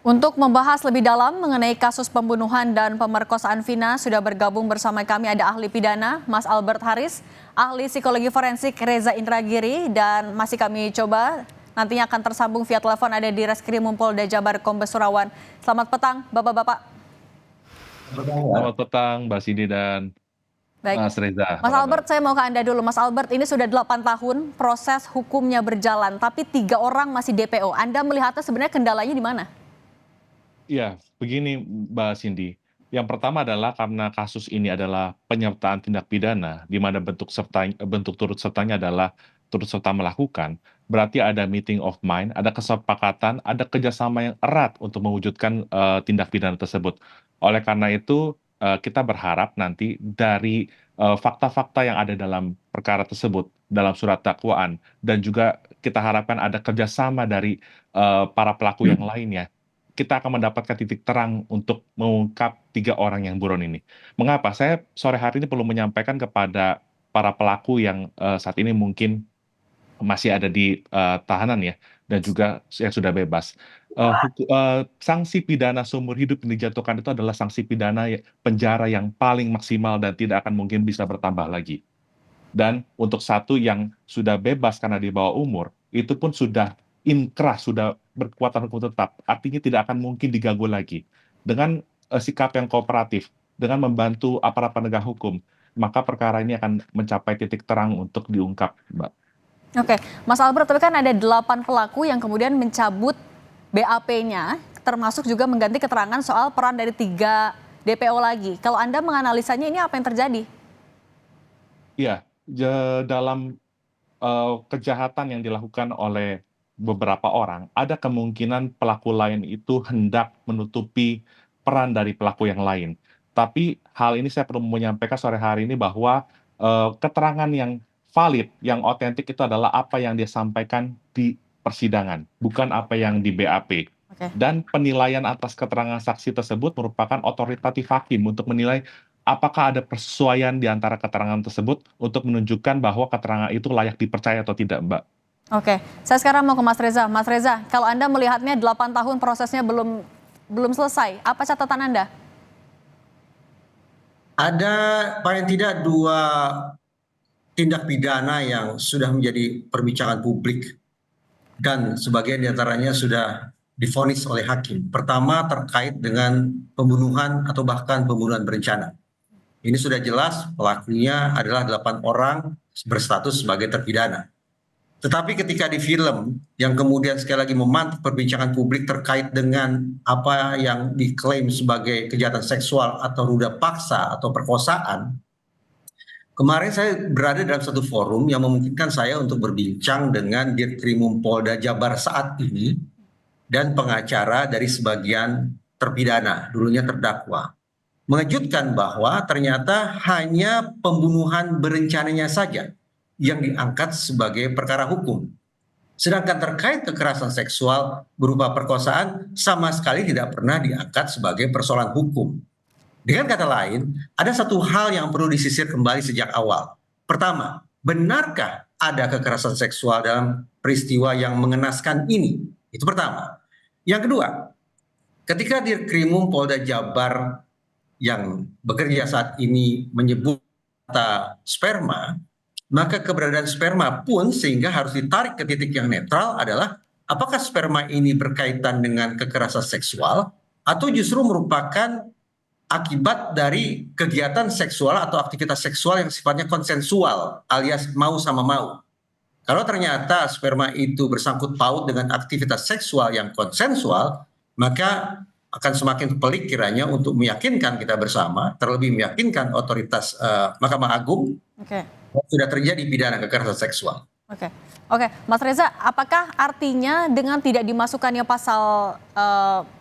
Untuk membahas lebih dalam mengenai kasus pembunuhan dan pemerkosaan Vina, sudah bergabung bersama kami ada ahli pidana, Mas Albert Haris, ahli psikologi forensik Reza Indragiri, dan masih kami coba nantinya akan tersambung via telepon ada di Reskrimum Polda Jabar Kombes Surawan. Selamat petang, Bapak-bapak. Selamat petang, Mbak Cindy dan Baik. Mas Reza. Mas Albert, saya mau ke Anda dulu. Mas Albert, ini sudah 8 tahun proses hukumnya berjalan, tapi 3 orang masih DPO. Anda melihatnya sebenarnya kendalanya di mana? Ya, begini Mbak Cindy. Yang pertama adalah karena kasus ini adalah penyertaan tindak pidana, di mana bentuk turut sertanya adalah turut serta melakukan, berarti ada meeting of mind, ada kesepakatan, ada kerjasama yang erat untuk mewujudkan tindak pidana tersebut. Oleh karena itu, kita berharap nanti dari fakta-fakta yang ada dalam perkara tersebut, dalam surat dakwaan, dan juga kita harapkan ada kerjasama dari para pelaku yang lainnya, kita akan mendapatkan titik terang untuk mengungkap 3 orang yang buron ini. Mengapa? Saya sore hari ini perlu menyampaikan kepada para pelaku yang saat ini mungkin masih ada di tahanan ya, dan juga yang sudah bebas. Sanksi pidana seumur hidup yang dijatuhkan itu adalah sanksi pidana penjara yang paling maksimal dan tidak akan mungkin bisa bertambah lagi. Dan untuk satu yang sudah bebas karena di bawah umur, itu pun sudah inkrah, sudah berkekuatan hukum tetap, artinya tidak akan mungkin diganggu lagi. Dengan sikap yang kooperatif, dengan membantu aparat penegak hukum, maka perkara ini akan mencapai titik terang untuk diungkap, Mbak. Oke, Mas Albert, tapi kan ada 8 pelaku yang kemudian mencabut BAP-nya, termasuk juga mengganti keterangan soal peran dari 3 DPO lagi. Kalau Anda menganalisanya ini apa yang terjadi? Iya, dalam kejahatan yang dilakukan oleh beberapa orang, ada kemungkinan pelaku lain itu hendak menutupi peran dari pelaku yang lain. Tapi hal ini saya perlu menyampaikan sore hari ini bahwa keterangan yang valid, yang otentik itu adalah apa yang dia sampaikan di persidangan, bukan apa yang di BAP. Oke. Dan penilaian atas keterangan saksi tersebut merupakan otoritatif hakim untuk menilai apakah ada persesuaian di antara keterangan tersebut untuk menunjukkan bahwa keterangan itu layak dipercaya atau tidak, Mbak. Oke, saya sekarang mau ke Mas Reza. Mas Reza, kalau Anda melihatnya 8 tahun prosesnya belum selesai, apa catatan Anda? Ada paling tidak 2 tindak pidana yang sudah menjadi perbincangan publik dan sebagian diantaranya sudah divonis oleh hakim. Pertama terkait dengan pembunuhan atau bahkan pembunuhan berencana. Ini sudah jelas pelakunya adalah 8 orang berstatus sebagai terpidana. Tetapi ketika di film yang kemudian sekali lagi memantik perbincangan publik terkait dengan apa yang diklaim sebagai kejahatan seksual atau ruda paksa atau perkosaan, kemarin saya berada dalam satu forum yang memungkinkan saya untuk berbincang dengan Dirkrimum Polda Jabar saat ini dan pengacara dari sebagian terpidana, dulunya terdakwa. Mengejutkan bahwa ternyata hanya pembunuhan berencananya saja yang diangkat sebagai perkara hukum. Sedangkan terkait kekerasan seksual berupa perkosaan sama sekali tidak pernah diangkat sebagai persoalan hukum. Dengan kata lain, ada satu hal yang perlu disisir kembali sejak awal. Pertama, benarkah ada kekerasan seksual dalam peristiwa yang mengenaskan ini? Itu pertama. Yang kedua, ketika Dirkrimum Polda Jabar yang bekerja saat ini menyebut kata sperma, maka keberadaan sperma pun sehingga harus ditarik ke titik yang netral adalah apakah sperma ini berkaitan dengan kekerasan seksual atau justru merupakan akibat dari kegiatan seksual atau aktivitas seksual yang sifatnya konsensual alias mau sama mau. Kalau ternyata sperma itu bersangkut paut dengan aktivitas seksual yang konsensual, maka akan semakin pelik kiranya untuk meyakinkan kita bersama, terlebih meyakinkan otoritas Mahkamah Agung, sudah terjadi pidana kekerasan seksual. Oke, Mas Reza, apakah artinya dengan tidak dimasukkannya pasal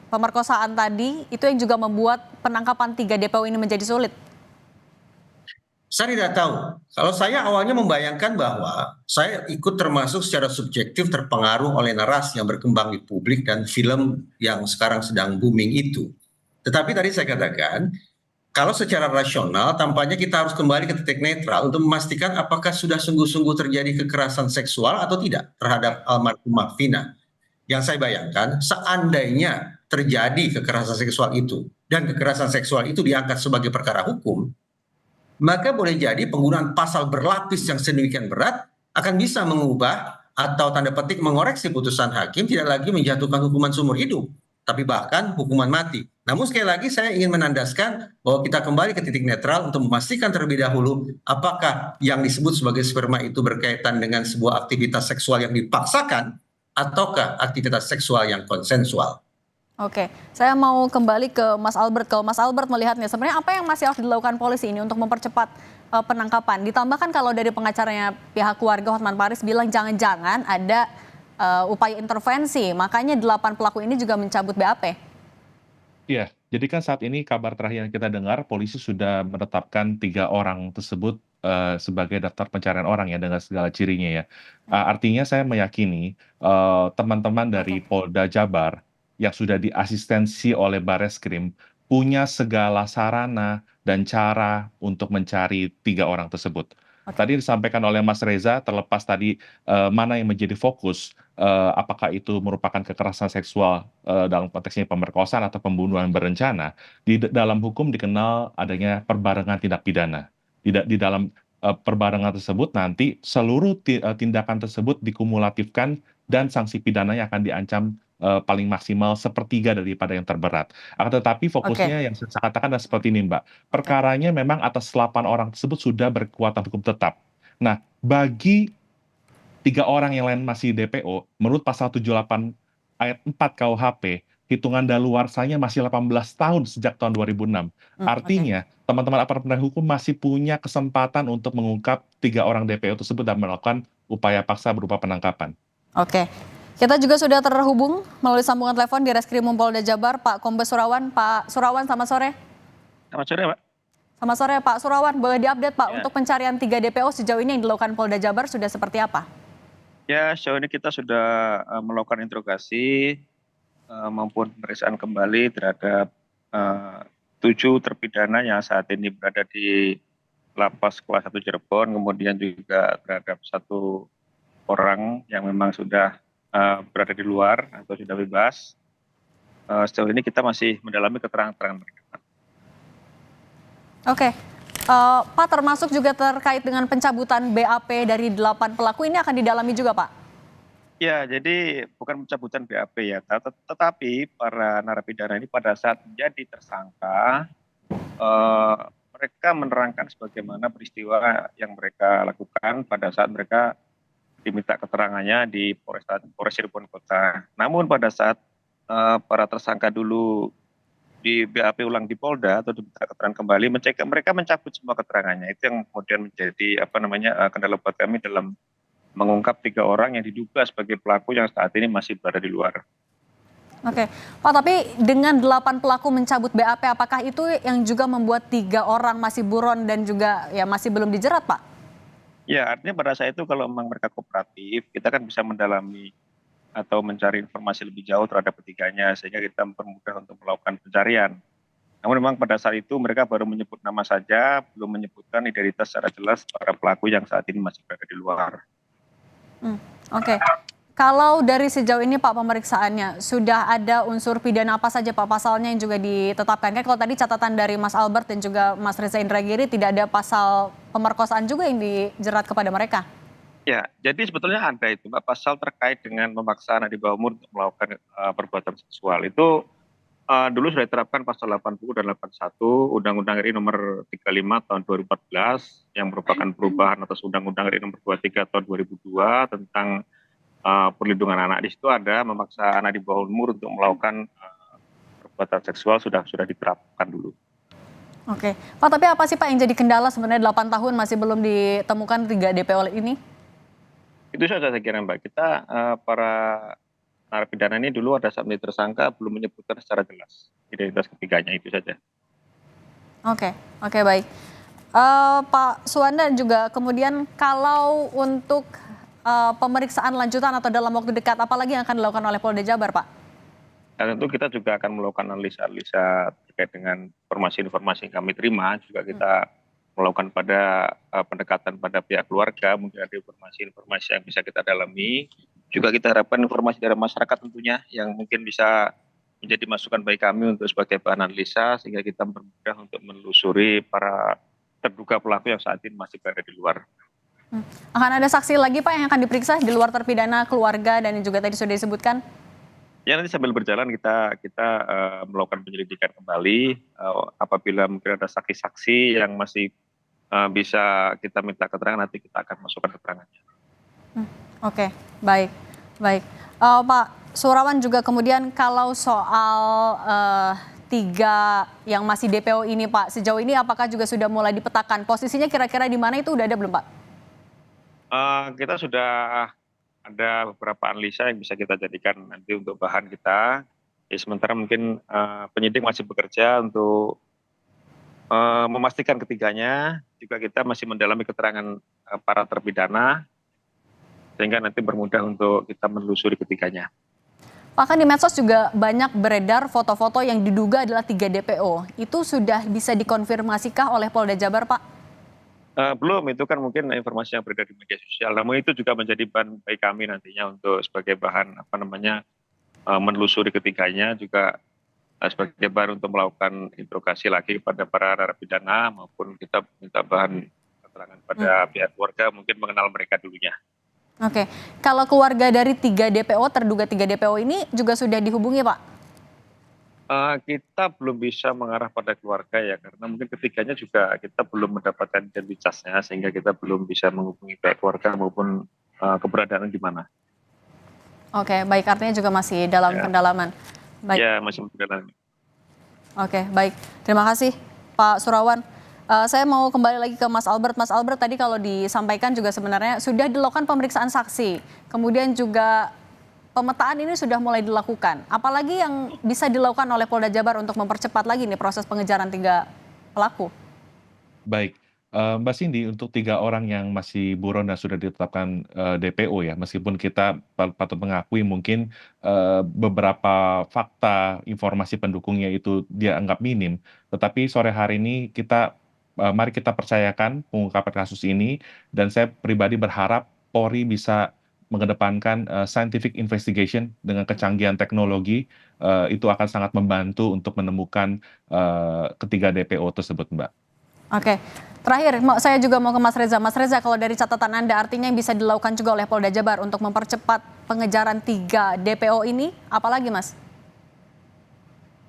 pemerkosaan tadi, itu yang juga membuat penangkapan 3 DPO ini menjadi sulit? Saya tidak tahu. Kalau saya awalnya membayangkan bahwa saya ikut termasuk secara subjektif terpengaruh oleh narasi yang berkembang di publik dan film yang sekarang sedang booming itu. Tetapi tadi saya katakan, kalau secara rasional tampaknya kita harus kembali ke titik netral untuk memastikan apakah sudah sungguh-sungguh terjadi kekerasan seksual atau tidak terhadap almarhumah Vina. Yang saya bayangkan, seandainya terjadi kekerasan seksual itu dan kekerasan seksual itu diangkat sebagai perkara hukum, maka boleh jadi penggunaan pasal berlapis yang sedemikian berat akan bisa mengubah atau tanda petik mengoreksi putusan hakim tidak lagi menjatuhkan hukuman seumur hidup, tapi bahkan hukuman mati. Namun sekali lagi saya ingin menandaskan bahwa kita kembali ke titik netral untuk memastikan terlebih dahulu apakah yang disebut sebagai sperma itu berkaitan dengan sebuah aktivitas seksual yang dipaksakan ataukah aktivitas seksual yang konsensual. Oke, saya mau kembali ke Mas Albert. Kalau Mas Albert melihatnya, sebenarnya apa yang masih harus dilakukan polisi ini untuk mempercepat penangkapan? Ditambahkan kalau dari pengacaranya pihak keluarga Hotman Paris bilang jangan-jangan ada upaya intervensi, makanya 8 pelaku ini juga mencabut BAP. Iya, jadi kan saat ini kabar terakhir yang kita dengar, polisi sudah menetapkan 3 orang tersebut sebagai daftar pencarian orang ya dengan segala cirinya ya. Artinya saya meyakini teman-teman dari Oke. Polda Jabar yang sudah diasistensi oleh Bareskrim punya segala sarana dan cara untuk mencari 3 orang tersebut. Oke. Tadi disampaikan oleh Mas Reza, terlepas tadi mana yang menjadi fokus, apakah itu merupakan kekerasan seksual dalam konteksnya pemerkosaan atau pembunuhan berencana, dalam hukum dikenal adanya perbarengan tindak pidana. Di dalam perbarengan tersebut nanti seluruh tindakan tersebut dikumulatifkan dan sanksi pidananya akan diancam paling maksimal sepertiga daripada yang terberat. Akan tetapi Oke. fokusnya yang saya katakan adalah seperti ini, Mbak. Oke. Perkaranya memang atas 8 orang tersebut sudah berkekuatan hukum tetap. Nah, bagi 3 orang yang lain masih DPO, menurut pasal 78 ayat 4 KUHP, hitungan daluarsanya masih 18 tahun sejak tahun 2006. Oke. Artinya, teman-teman aparat penegak hukum masih punya kesempatan untuk mengungkap 3 orang DPO tersebut dan melakukan upaya paksa berupa penangkapan. Oke. Kita juga sudah terhubung melalui sambungan telepon di Reskrimum Polda Jabar, Pak Kombes Surawan. Pak Surawan, selamat sore. Selamat sore, Pak. Selamat sore, Pak Surawan. Boleh diupdate, Pak, Ya. untuk pencarian 3 DPO sejauh ini yang dilakukan Polda Jabar sudah seperti apa? Ya, sejauh ini kita sudah melakukan interogasi maupun pemeriksaan kembali terhadap 7 terpidana yang saat ini berada di Lapas Kelas 1 Cirebon, kemudian juga terhadap 1 orang yang memang sudah berada di luar atau sudah bebas. Sejauh ini kita masih mendalami keterangan-keterangan mereka. Oke. Pak, termasuk juga terkait dengan pencabutan BAP dari 8 pelaku ini akan didalami juga, Pak? Ya, jadi bukan pencabutan BAP ya, tetapi para narapidana ini pada saat menjadi tersangka, mereka menerangkan sebagaimana peristiwa yang mereka lakukan pada saat mereka diminta keterangannya di Polres Cirebon Kota. Namun pada saat para tersangka dulu di BAP ulang di Polda atau diminta keterangan kembali, mereka mencabut semua keterangannya. Itu yang kemudian menjadi kendala buat kami dalam mengungkap 3 orang yang diduga sebagai pelaku yang saat ini masih berada di luar. Oke, Pak, tapi dengan 8 pelaku mencabut BAP, apakah itu yang juga membuat 3 orang masih buron dan juga ya masih belum dijerat, Pak? Ya, artinya pada saat itu kalau memang mereka kooperatif, kita kan bisa mendalami atau mencari informasi lebih jauh terhadap ketiganya sehingga kita mempermudah untuk melakukan pencarian. Namun memang pada saat itu mereka baru menyebut nama saja, belum menyebutkan identitas secara jelas para pelaku yang saat ini masih berada di luar. Oke. Kalau dari sejauh ini, Pak, pemeriksaannya sudah ada unsur pidana apa saja, Pak, pasalnya yang juga ditetapkan? Kan kalau tadi catatan dari Mas Albert dan juga Mas Reza Indragiri tidak ada pasal pemerkosaan juga yang dijerat kepada mereka. Ya, jadi sebetulnya ada itu, Mbak, pasal terkait dengan memaksa anak di bawah umur untuk melakukan perbuatan seksual. Itu dulu sudah diterapkan pasal 80 dan 81 Undang-Undang RI nomor 35 tahun 2014 yang merupakan perubahan atas Undang-Undang RI nomor 23 tahun 2002 tentang perlindungan anak. Di situ ada memaksa anak di bawah umur untuk melakukan perbuatan seksual sudah diterapkan dulu. Oke, Pak, tapi apa sih, Pak, yang jadi kendala sebenarnya 8 tahun masih belum ditemukan 3 DPO ini? Itu saja saya kira, Mbak. Kita para narapidana ini dulu ada saat menjadi tersangka belum menyebutkan secara jelas identitas ketiganya, itu saja. Oke, baik. Pak Suwanda juga kemudian kalau untuk pemeriksaan lanjutan atau dalam waktu dekat, apalagi yang akan dilakukan oleh Polda Jabar, Pak? Dan tentu kita juga akan melakukan analisa terkait dengan informasi-informasi yang kami terima, juga kita melakukan pada pendekatan pada pihak keluarga, mungkin ada informasi-informasi yang bisa kita dalami. Juga kita harapkan informasi dari masyarakat tentunya yang mungkin bisa menjadi masukan bagi kami untuk sebagai bahan analisa sehingga kita bermudah untuk menelusuri para terduga pelaku yang saat ini masih berada di luar. Akan ada saksi lagi Pak yang akan diperiksa di luar terpidana, keluarga, dan juga tadi sudah disebutkan? Ya nanti sambil berjalan kita melakukan penyelidikan kembali apabila mungkin ada saksi-saksi yang masih bisa kita minta keterangan, nanti kita akan masukkan keterangannya. Oke, baik. Pak Surawan, juga kemudian kalau soal 3 yang masih DPO ini Pak, sejauh ini apakah juga sudah mulai dipetakan? Posisinya kira-kira di mana, itu udah ada belum Pak? Kita sudah ada beberapa analisa yang bisa kita jadikan nanti untuk bahan kita. Ya, sementara mungkin penyidik masih bekerja untuk memastikan ketiganya. Juga kita masih mendalami keterangan para terpidana, sehingga nanti bermudah untuk kita menelusuri ketiganya. Pak, kan di medsos juga banyak beredar foto-foto yang diduga adalah 3 DPO. Itu sudah bisa dikonfirmasikah oleh Polda Jabar, Pak? Belum, itu kan mungkin informasi yang beredar di media sosial. Namun itu juga menjadi bahan bagi kami nantinya untuk sebagai bahan menelusuri ketiganya, juga sebagai bahan untuk melakukan interogasi lagi kepada para narapidana, maupun kita minta bahan keterangan pada pihak keluarga mungkin mengenal mereka dulunya. Oke, kalau keluarga dari 3 DPO, terduga 3 DPO ini juga sudah dihubungi Pak? Kita belum bisa mengarah pada keluarga ya, karena mungkin ketiganya juga kita belum mendapatkan identitasnya, sehingga kita belum bisa menghubungi pihak keluarga maupun keberadaan di mana. Oke, baik, artinya juga masih dalam pendalaman. Baik. Ya, masih pendalaman. Oke, baik. Terima kasih Pak Surawan. Saya mau kembali lagi ke Mas Albert. Mas Albert, tadi kalau disampaikan juga sebenarnya sudah dilakukan pemeriksaan saksi. Kemudian juga pemetaan ini sudah mulai dilakukan. Apalagi yang bisa dilakukan oleh Polda Jabar untuk mempercepat lagi nih proses pengejaran 3 pelaku? Baik, Mbak Cindy, untuk 3 orang yang masih buron dan sudah ditetapkan DPO ya, meskipun kita patut mengakui mungkin beberapa fakta informasi pendukungnya itu dianggap minim, tetapi sore hari ini mari kita percayakan pengungkapan kasus ini, dan saya pribadi berharap Polri bisa mengedepankan scientific investigation dengan kecanggihan teknologi, itu akan sangat membantu untuk menemukan ketiga DPO tersebut, Mbak. Oke, terakhir saya juga mau ke Mas Reza. Mas Reza, kalau dari catatan Anda, artinya yang bisa dilakukan juga oleh Polda Jabar untuk mempercepat pengejaran 3 DPO ini, apalagi Mas?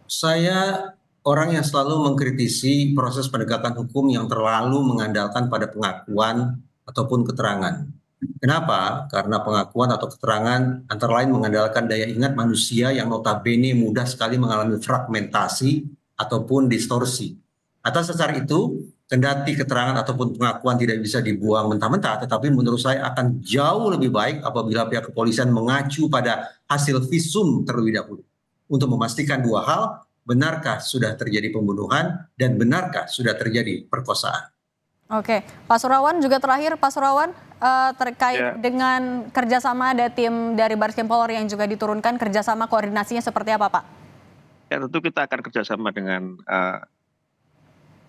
Saya orang yang selalu mengkritisi proses penegakan hukum yang terlalu mengandalkan pada pengakuan ataupun keterangan. Kenapa? Karena pengakuan atau keterangan antara lain mengandalkan daya ingat manusia yang notabene mudah sekali mengalami fragmentasi ataupun distorsi. Atas dasar itu, kendati keterangan ataupun pengakuan tidak bisa dibuang mentah-mentah, tetapi menurut saya akan jauh lebih baik apabila pihak kepolisian mengacu pada hasil visum terlebih dahulu untuk memastikan 2 hal. Benarkah sudah terjadi pembunuhan dan benarkah sudah terjadi perkosaan? Oke, Pak Surawan juga terakhir, Pak Surawan, terkait dengan kerjasama, ada tim dari Bareskrim Polri yang juga diturunkan, kerjasama koordinasinya seperti apa Pak? Ya, tentu kita akan kerjasama dengan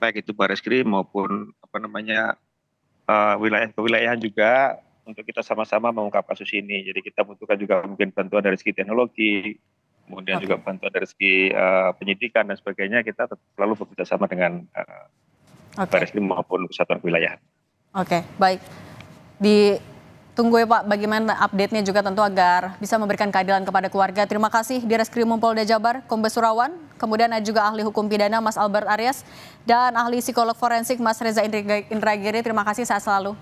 baik itu Bareskrim maupun wilayah-kewilayahan juga untuk kita sama-sama mengungkap kasus ini. Jadi kita butuhkan juga mungkin bantuan dari segi teknologi, kemudian juga bantuan dari segi penyidikan dan sebagainya. Kita selalu bekerja sama dengan Bareskrim maupun kesatuan wilayah. Oke, baik. Ditunggu ya Pak, bagaimana update-nya juga tentu agar bisa memberikan keadilan kepada keluarga. Terima kasih Direskrim Polda Jabar, Kombes Surawan, kemudian ada juga ahli hukum pidana Mas Albert Aryas, dan ahli psikolog forensik Mas Reza Indragiri. Terima kasih, sehat selalu.